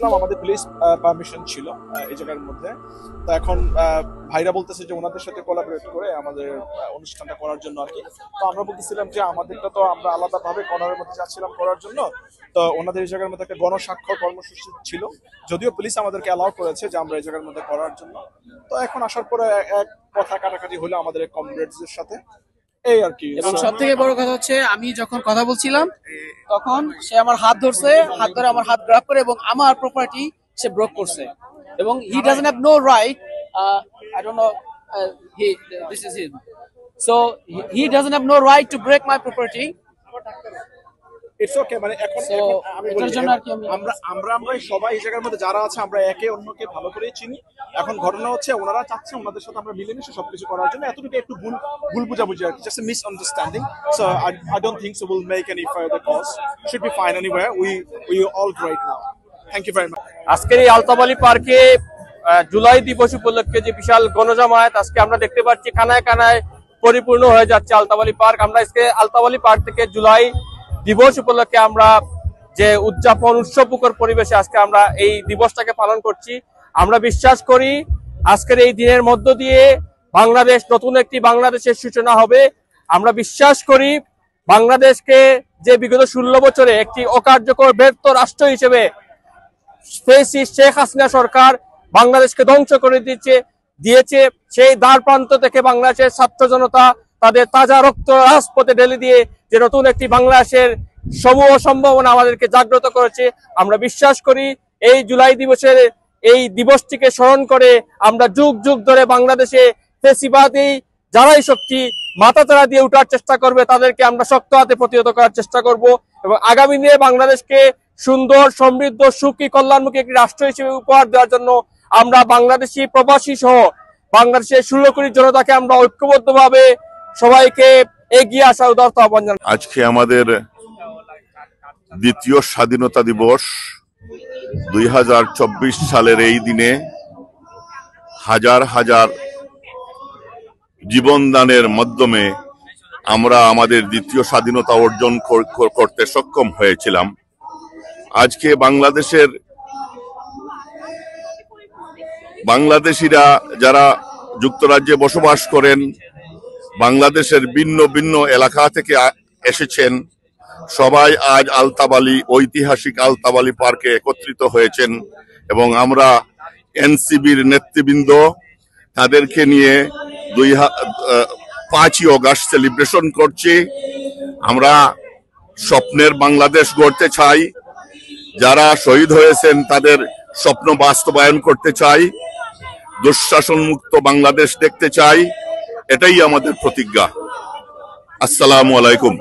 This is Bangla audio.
আমাদের পুলিশ পারমিশন ছিল এই জায়গার মধ্যে। তো এখন ভাইরা বলতেছে যে ওনাদের সাথে কোলাবরেট করে আমাদের অনুষ্ঠানটা করার জন্য আর কি। তো আমরা বলতেছিলাম যে আমাদেরটা তো আমরা আলাদাভাবে কর্নারের মধ্যে যাচ্ছিলাম করার জন্য। তো ওনাদের এই জায়গার মধ্যে একটা গণস্বাক্ষর কর্মসূচি ছিল, যদিও পুলিশ আমাদেরকে অ্যালাউ করেছে যে আমরা এই জায়গার মধ্যে করার জন্য। তো এখন আসার পরে এক কথা কাটাকাটি হলো আমাদের কমরেডসদের সাথে, এই আর কি। এবং সব থেকে বড় কথা হচ্ছে আমি যখন কথা বলছিলাম তখন সে আমার হাত ধরছে, হাত ধরে আমার হাত গ্রাব করে এবং আমার প্রপার্টি সে ব্রোক করছে এবং he doesn't have no right, I don't know, he this is him, so he doesn't have no right to break my property. It's okay, মানে এখন আমি এটার জন্য আর কি আমরা সবাই এই জায়গার মধ্যে যারা আছে আমরা একে অন্যকে ভালো করে চিনি। এখন ঘটনা হচ্ছে ওনারা চাচ্ছে ওনাদের সাথে আমরা মিলেমিশে সবকিছু করার জন্য, এতটুকু একটু ভুল বুঝাবুঝি আর কি, just misunderstanding. So I don't think so will make any further cause, should be fine anywhere, we all great now. Thank you very much. আজকের এই আলতাফ আলী পার্কে জুলাই দিবস উপলক্ষে যে বিশাল গণজমায়েত আজকে আমরা দেখতে পাচ্ছি, কানায় কানায় পরিপূর্ণ হয়ে যাচ্ছে আলতাফ আলী পার্ক। আমরা আজকে আলতাফ আলী পার্ক থেকে জুলাই দিবস উপলক্ষে আমরা যে উদযাপন উৎসবমুখর পরিবেশে আজকে আমরা এই দিবসটাকে পালন করছি। আমরা বিশ্বাস করি আজকের এই দিনের মধ্য দিয়ে বাংলাদেশ নতুন একটি বাংলাদেশের সূচনা হবে। আমরা বিশ্বাস করি বাংলাদেশকে যে বিগত 16 বছরে একটি অকার্যকর ব্যর্থ রাষ্ট্র হিসেবে শেখ হাসিনা সরকার বাংলাদেশকে ধ্বংস করে দিয়েছে, সেই দ্বার প্রান্ত থেকে বাংলাদেশের ছাত্র জনতা তাদের তাজা রক্ত রাজপথে ঢেলে দিয়ে যে নতুন একটি বাংলাদেশের সমূহ সম্ভাবনা আমাদেরকে জাগ্রত করেছে। আমরা বিশ্বাস করি এই জুলাই দিবসের এই দিবসটিকে স্মরণ করে আমরা যুগ যুগ ধরে বাংলাদেশে ফ্যাসিবাদী যারাই শক্তি মাথাচাড়া দিয়ে উঠার চেষ্টা করবে তাদেরকে আমরা শক্ত হাতে প্রতিহত করার চেষ্টা করব এবং আগামী দিনে বাংলাদেশকে সুন্দর সমৃদ্ধ সুখী কল্যাণমুখী একটি রাষ্ট্র হিসেবে উপহার দেওয়ার জন্য আমরা বাংলাদেশি প্রবাসী সহ বাংলাদেশের 16 কোটি জনতাকে আমরা ঐক্যবদ্ধভাবে সবাইকে এগিয়ে আসা উদারতা আহ্বান জানাই। আজকে আমাদের দ্বিতীয় স্বাধীনতা দিবস। 2024 সালের এই দিনে হাজার হাজার জীবনদানের মাধ্যমে আমরা আমাদের দ্বিতীয় স্বাধীনতা অর্জন করতে সক্ষম হয়েছিলাম। আজকে বাংলাদেশিরা যারা যুক্তরাজ্যে বসবাস করেন, বাংলাদেশের ভিন্ন ভিন্ন এলাকা থেকে এসেছেন, সবাই আজ আলতাফ আলী ঐতিহাসিক আলতাফ আলী পার্কে একত্রিত হয়েছেন এবং আমরা এনসিবির নেতৃবৃন্দ তাদেরকে নিয়ে 5ই অগাস্ট সেলিব্রেশন করছি। আমরা স্বপ্নের বাংলাদেশ গড়তে চাই, যারা শহীদ হয়েছেন তাদের স্বপ্ন বাস্তবায়ন করতে চাই, দুঃশাসন মুক্ত বাংলাদেশ দেখতে চাই, এটাই আমাদের প্রতিজ্ঞা। আসসালামু আলাইকুম।